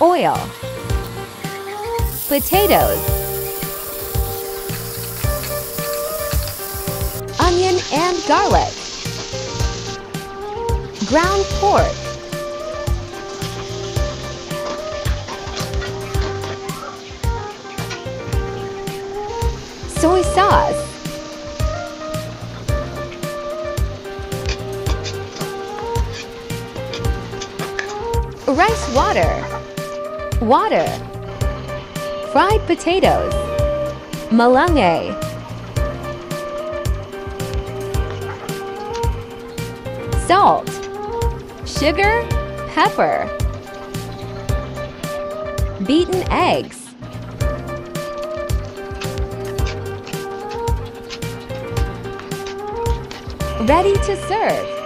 oil, potatoes, onion and garlic, ground pork, soy sauce, rice water, fried potatoes, malunggay, salt, sugar, pepper, beaten eggs, ready to serve.